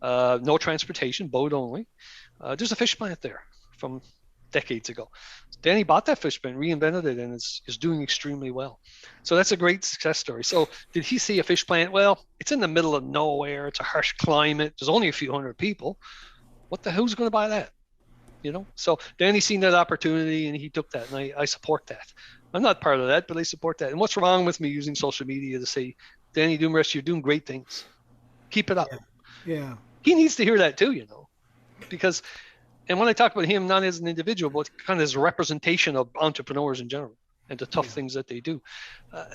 No transportation, boat only. There's a fish plant there from decades ago. Danny bought that fish plant, reinvented it, and is doing extremely well. So that's a great success story. So did he see a fish plant? Well, it's in the middle of nowhere. It's a harsh climate. There's only a few hundred people. Who's going to buy that? So Danny seen that opportunity and he took that, and I support that. I'm not part of that, but I support that. And what's wrong with me using social media to say, Danny Dumaresque, you're doing great things. Keep it up. Yeah. He needs to hear that too, because, and when I talk about him, not as an individual, but kind of as a representation of entrepreneurs in general and the tough things that they do.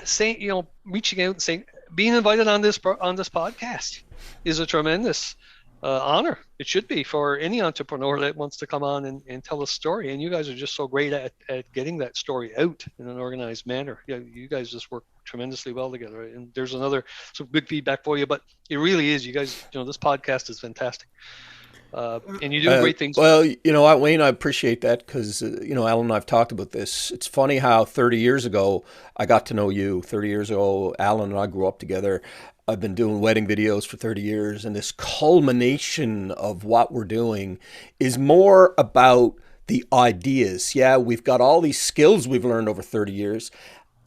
Saying, reaching out and saying, being invited on this podcast is a tremendous honor. It should be for any entrepreneur that wants to come on and tell a story. And you guys are just so great at getting that story out in an organized manner. You guys just work tremendously well together. And there's some good feedback for you, but it really is. You guys, this podcast is fantastic. And you do great things. Well, what, Wayne, I appreciate that because, Alan and I have talked about this. It's funny how 30 years ago, I got to know you. 30 years ago, Alan and I grew up together. I've been doing wedding videos for 30 years. And this culmination of what we're doing is more about the ideas. Yeah, we've got all these skills we've learned over 30 years.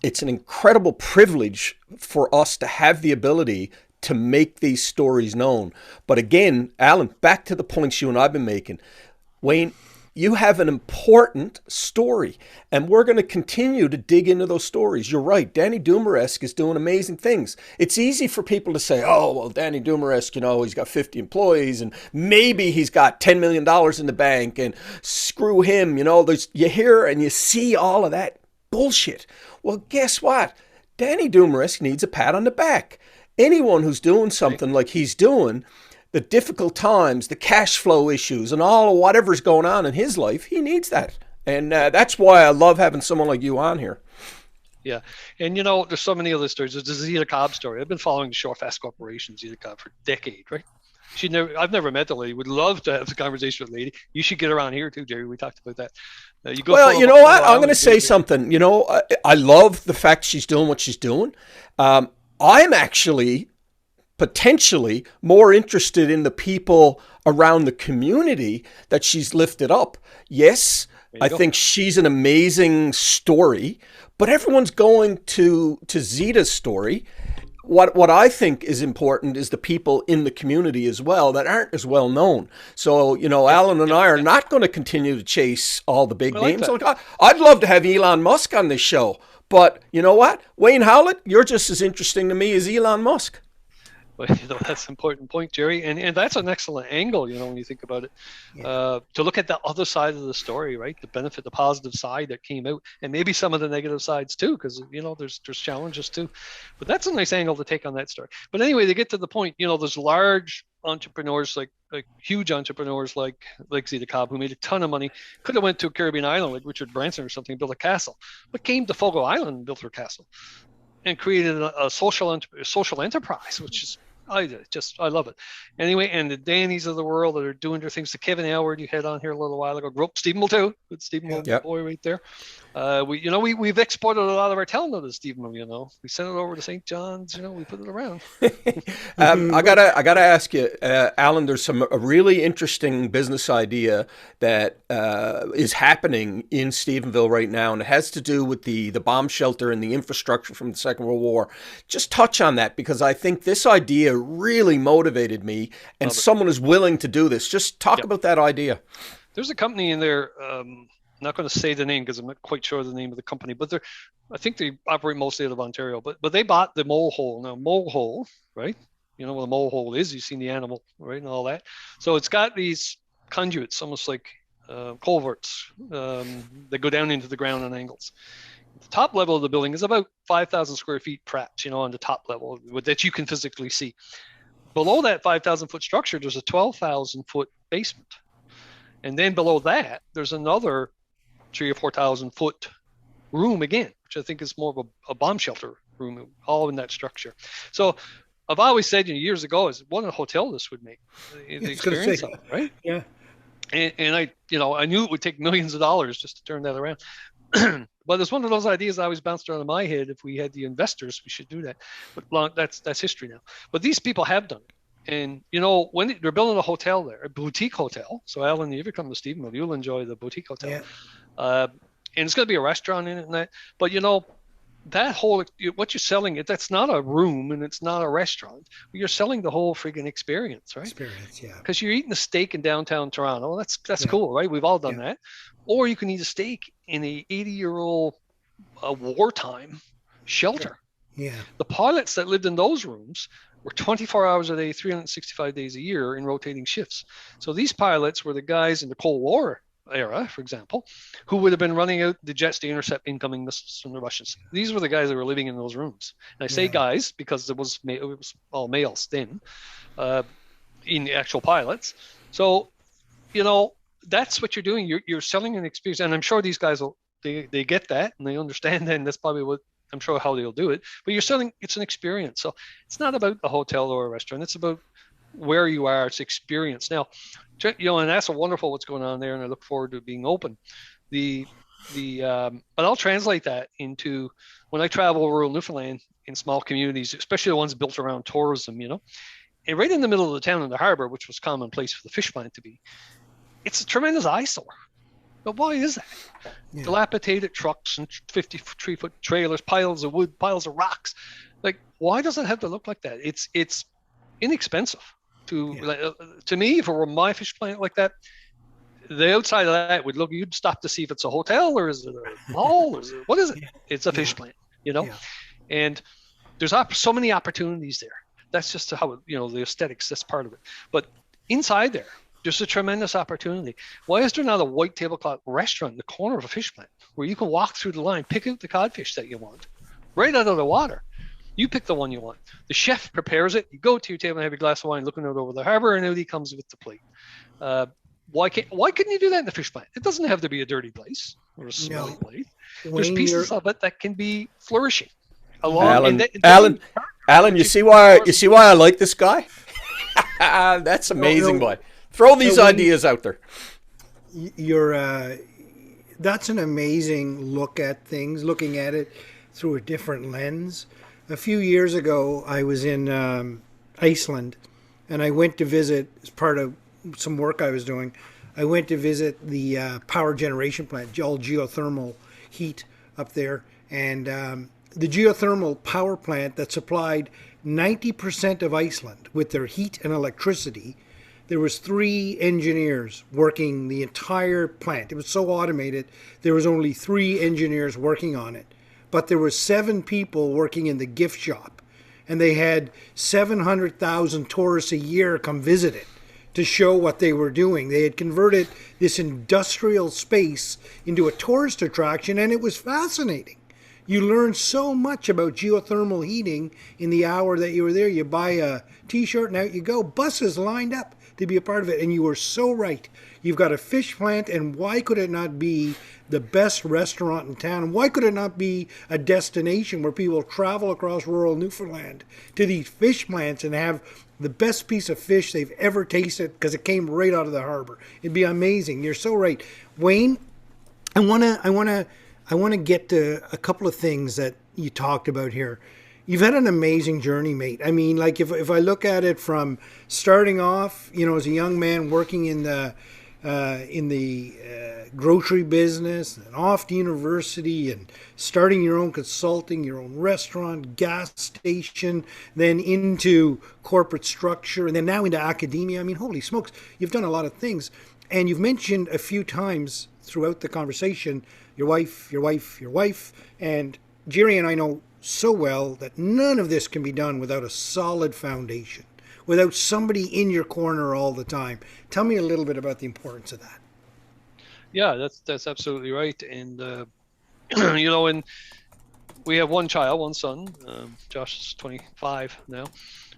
It's an incredible privilege for us to have the ability to make these stories known. But again, Alan, back to the points you and I've been making. Wayne, you have an important story, and we're going to continue to dig into those stories. You're right. Danny Dumaresque is doing amazing things. It's easy for people to say, oh, well, Danny Dumaresque, he's got 50 employees and maybe he's got $10 million in the bank and screw him. You hear and you see all of that bullshit. Well, guess what? Danny Dumaresque needs a pat on the back. Anyone who's doing something like he's doing, the difficult times, the cash flow issues, and all of whatever's going on in his life, he needs that. And that's why I love having someone like you on here. Yeah. And, there's so many other stories. There's the Zeta Cobb story. I've been following the Shorefast Corporation, Zeta Cobb, for a decade, right? I've never met the lady. Would love to have a conversation with the lady. You should get her on here too, Jerry. We talked about that. You know what? I'm going to say something. I love the fact she's doing what she's doing. I'm actually potentially more interested in the people around the community that she's lifted up. Yes, I think she's an amazing story, but everyone's going to Zeta's story. What I think is important is the people in the community as well that aren't as well known. So, Alan and I are not going to continue to chase all the big names. I'd love to have Elon Musk on this show. But you know what? Wayne Howlett, you're just as interesting to me as Elon Musk. But that's an important point, Jerry, and that's an excellent angle. When you think about it, to look at the other side of the story, right? The benefit, the positive side that came out, and maybe some of the negative sides too, because there's challenges too. But that's a nice angle to take on that story. But anyway, to get to the point, there's large entrepreneurs, like huge entrepreneurs like Zeta Cobb, who made a ton of money, could have went to a Caribbean island like Richard Branson or something, built a castle, but came to Fogo Island and built her castle, and created a social enterprise, which is I love it. Anyway, and the Dannies of the world that are doing their things. The Kevin Howard you had on here a little while ago, grew up Stephenville too. Good Stephenville boy right there. We've exported a lot of our talent out of Stephenville. We sent it over to St. John's. We put it around. I gotta ask you, Alan. There's a really interesting business idea that is happening in Stephenville right now, and it has to do with the bomb shelter and the infrastructure from the Second World War. Just touch on that, because I think this idea really motivated me, and someone is willing to do this. Just talk about that idea. There's a company in there. I'm not going to say the name because I'm not quite sure the name of the company, but I think they operate mostly out of Ontario. But they bought the mole hole. Now, mole hole, right? You know what a mole hole is. You've seen the animal, right, and all that. So it's got these conduits, almost like culverts that go down into the ground on angles. The top level of the building is about 5,000 square feet, perhaps, on the top level that you can physically see. Below that 5,000 foot structure, there's a 12,000 foot basement. And then below that, there's another 3,000 or 4,000 foot room again, which I think is more of a bomb shelter room, all in that structure. So I've always said years ago, is what a hotel this would make, the experience of it, right? Yeah. And I knew it would take millions of dollars just to turn that around. But it's one of those ideas that always bounced around in my head. If we had the investors, we should do that. But that's history now. But these people have done it. And, when they're building a hotel there, a boutique hotel. So, Alan, if you ever come to Stephenville, you'll enjoy the boutique hotel. Yeah. And it's going to be a restaurant in it and that. But, that whole, what you're selling, that's not a room and it's not a restaurant. You're selling the whole freaking experience, right? Experience, yeah. Because you're eating a steak in downtown Toronto. That's cool, right? We've all done that. Or you can eat a steak in a 80-year-old wartime shelter. Yeah. The pilots that lived in those rooms were 24 hours a day, 365 days a year in rotating shifts. So these pilots were the guys in the Cold War era, for example, who would have been running out the jets to intercept incoming missiles from the Russians. These were the guys that were living in those rooms. And I say guys because it was all males then, in the actual pilots. So, that's what you're doing. You're selling an experience, and I'm sure these guys they get that and they understand that, and that's probably what I'm sure how they'll do it. But you're selling, it's an experience. So it's not about a hotel or a restaurant. It's about where you are. It's experience. Now, and that's wonderful what's going on there, and I look forward to being open. But I'll translate that into when I travel rural Newfoundland in small communities, especially the ones built around tourism, and right in the middle of the town in the harbor, which was commonplace for the fish plant to be, it's a tremendous eyesore. But why is that? Yeah. Dilapidated trucks and 53-foot trailers, piles of wood, piles of rocks. Like, why does it have to look like that? It's inexpensive. To me, if it were my fish plant like that, the outside of that would look, you'd stop to see if it's a hotel or is it a mall? Or what is it? It's a fish plant, and there's so many opportunities there. That's just how, the aesthetics, that's part of it. But inside there's a tremendous opportunity. Why is there not a white tablecloth restaurant in the corner of a fish plant where you can walk through the line, pick out the codfish that you want right out of the water? You pick the one you want. The chef prepares it. You go to your table and have a glass of wine looking out over the harbor, and out he comes with the plate. Why couldn't you do that in the fish plant? It doesn't have to be a dirty place or a smelly place. There's pieces of it that can be flourishing. Alan, you see why I like this guy? That's amazing, boy. Throw these ideas out there. That's an amazing look at things, looking at it through a different lens. A few years ago, I was in Iceland, and I went to visit, as part of some work I was doing, I went to visit the power generation plant, all geothermal heat up there. And the geothermal power plant that supplied 90% of Iceland with their heat and electricity, there was 3 engineers working the entire plant. It was so automated, there was only 3 engineers working on it. But there were 7 people working in the gift shop. and they had 700,000 tourists a year come visit it to show what they were doing. They had converted this industrial space into a tourist attraction, and it was fascinating. You learn so much about geothermal heating in the hour that you were there. You buy a t-shirt and out you go. Buses lined up to be a part of it. And you were so right. You've got a fish plant, and why could it not be the best restaurant in town? And why could it not be a destination where people travel across rural Newfoundland to these fish plants and have the best piece of fish they've ever tasted because it came right out of the harbor? It'd be amazing. You're so right. Wayne, I want to get to a couple of things that you talked about here. You've had an amazing journey, mate. I mean, like if I look at it from starting off, as a young man working in the grocery business, and off to university, and starting your own consulting, your own restaurant, gas station, then into corporate structure, and then now into academia. I mean, holy smokes, you've done a lot of things. And you've mentioned a few times throughout the conversation your wife, and Jerry and I know so well that none of this can be done without a solid foundation, without somebody in your corner all the time. Tell me a little bit about the importance of that. Yeah, that's absolutely right. And and we have one child, one son. Josh is 25 now,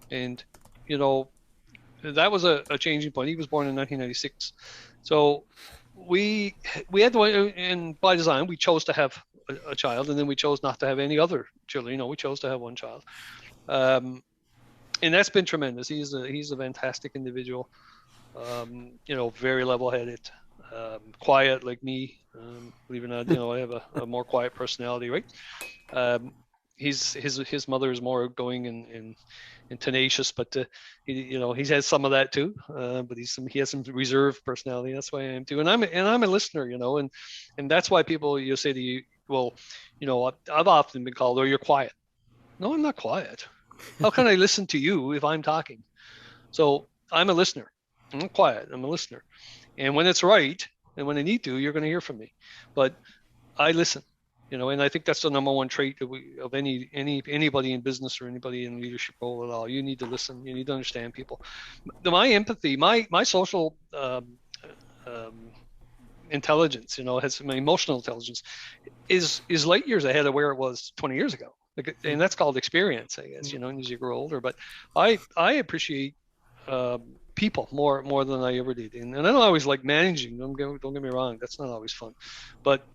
and that was a changing point. He was born in 1996, so we had to, and by design, we chose to have a child, and then we chose not to have any other children. We chose to have one child, and that's been tremendous. He's a fantastic individual. Very level-headed, quiet like me. Believe it or not, I have a more quiet personality, right? His mother is more outgoing and tenacious, but he has some of that too. But he has some reserved personality. That's why I am too. And I'm a listener, and that's why people say to you, well, I've often been called, "Oh, you're quiet." No, I'm not quiet. How can I listen to you if I'm talking? So I'm a listener. I'm not quiet. I'm a listener. And when it's right, and when I need to, you're going to hear from me. But I listen. And I think that's the number one trait of anybody in business or anybody in leadership role at all. You need to listen. You need to understand people. My empathy, my social intelligence, my emotional intelligence, is light years ahead of where it was 20 years ago. And that's called experience, I guess. As you grow older. But I appreciate people more than I ever did, and I don't always like managing. Don't get me wrong. That's not always fun, but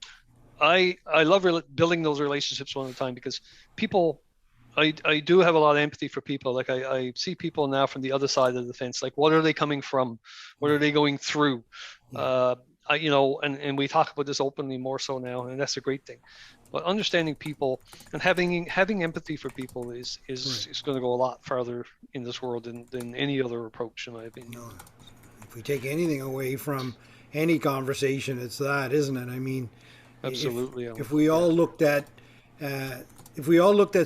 I love building those relationships one at a time, because people, I do have a lot of empathy for people. Like I see people now from the other side of the fence. Like, what are they coming from? What are they going through? And we talk about this openly more so now, and that's a great thing. But understanding people and having empathy for people is going to go a lot farther in this world than any other approach, in my opinion. No, if we take anything away from any conversation, it's that, isn't it? I mean, absolutely. If we all looked at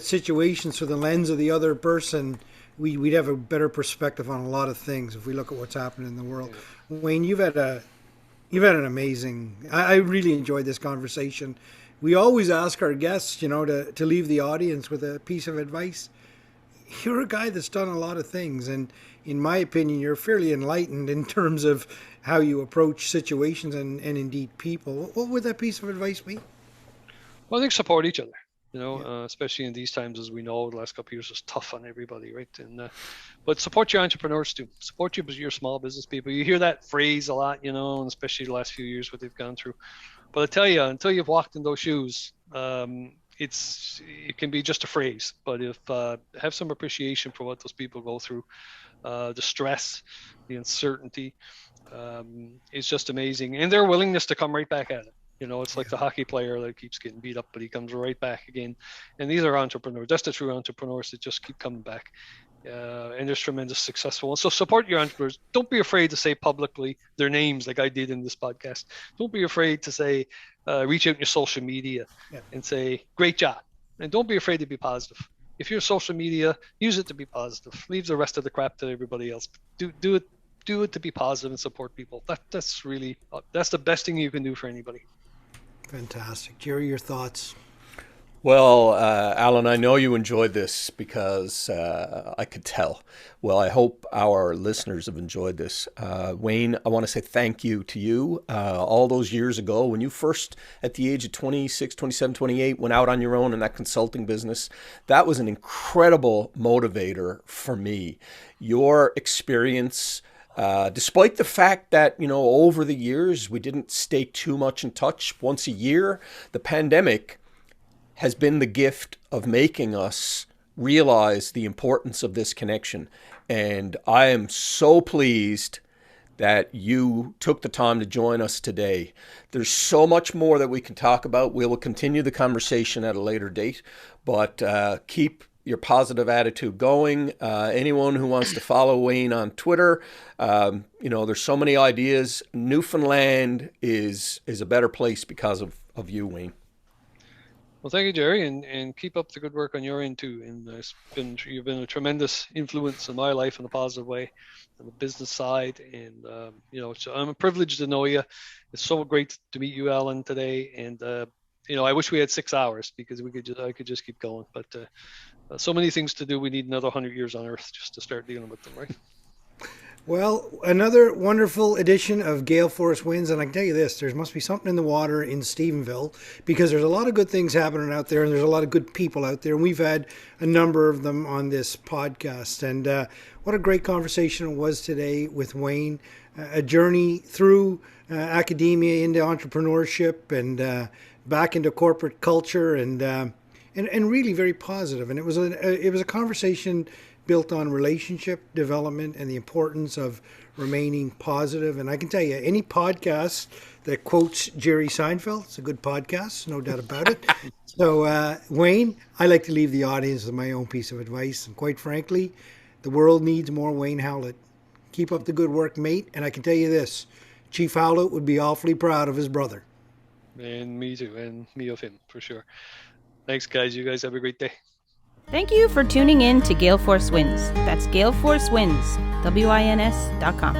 situations through the lens of the other person, we'd have a better perspective on a lot of things. If we look at what's happening in the world, yeah. Wayne, you've had an amazing. I really enjoyed this conversation. We always ask our guests, to leave the audience with a piece of advice. You're a guy that's done a lot of things, and in my opinion, you're fairly enlightened in terms of how you approach situations and indeed people. What would that piece of advice be? Well, I think support each other. Especially in these times, as we know, the last couple of years was tough on everybody, right? And but support your entrepreneurs too. Support your small business people. You hear that phrase a lot, and especially the last few years what they've gone through. But I tell you, until you've walked in those shoes, it can be just a phrase. But if have some appreciation for what those people go through, the stress, the uncertainty, it's just amazing, and their willingness to come right back at it. It's like the hockey player that keeps getting beat up, but he comes right back again. And these are entrepreneurs. That's the true entrepreneurs that just keep coming back. And there's tremendous successful ones. So support your entrepreneurs. Don't be afraid to say publicly their names like I did in this podcast. Don't be afraid to say, reach out in your social media and say, great job. And don't be afraid to be positive. If you're social media, use it to be positive. Leave the rest of the crap to everybody else. Do it to be positive and support people. That's the best thing you can do for anybody. Fantastic. Jerry, your thoughts? Well, Alan, I know you enjoyed this because I could tell. Well, I hope our listeners have enjoyed this. Wayne, I want to say thank you to you. All those years ago, when you first, at the age of 26, 27, 28, went out on your own in that consulting business, that was an incredible motivator for me. Your experience, despite the fact that, over the years, we didn't stay too much in touch once a year, the pandemic has been the gift of making us realize the importance of this connection. And I am so pleased that you took the time to join us today. There's so much more that we can talk about. We will continue the conversation at a later date, but keep your positive attitude going. Anyone who wants to follow Wayne on Twitter, there's so many ideas. Newfoundland is a better place because of you, Wayne. Well, thank you, Jerry, and keep up the good work on your end too. And you've been a tremendous influence in my life in a positive way, on the business side. And so I'm privileged to know you. It's so great to meet you, Alan, today. And I wish we had 6 hours because I could just keep going. But so many things to do. We need another 100 years on Earth just to start dealing with them, right? Well, another wonderful edition of Gale Force Winds, and I can tell you this, there must be something in the water in Stephenville, because there's a lot of good things happening out there, and there's a lot of good people out there, and we've had a number of them on this podcast. And what a great conversation it was today with Wayne, a journey through academia into entrepreneurship and back into corporate culture, and really very positive. And it was a conversation built on relationship development and the importance of remaining positive. And I can tell you, any podcast that quotes Jerry Seinfeld, it's a good podcast, no doubt about it. So, Wayne, I like to leave the audience with my own piece of advice. And quite frankly, the world needs more Wayne Howlett. Keep up the good work, mate. And I can tell you this, Chief Howlett would be awfully proud of his brother. And me too, and me of him, for sure. Thanks, guys. You guys have a great day. Thank you for tuning in to Gale Force Winds. That's Gale Force Winds, WINS.com.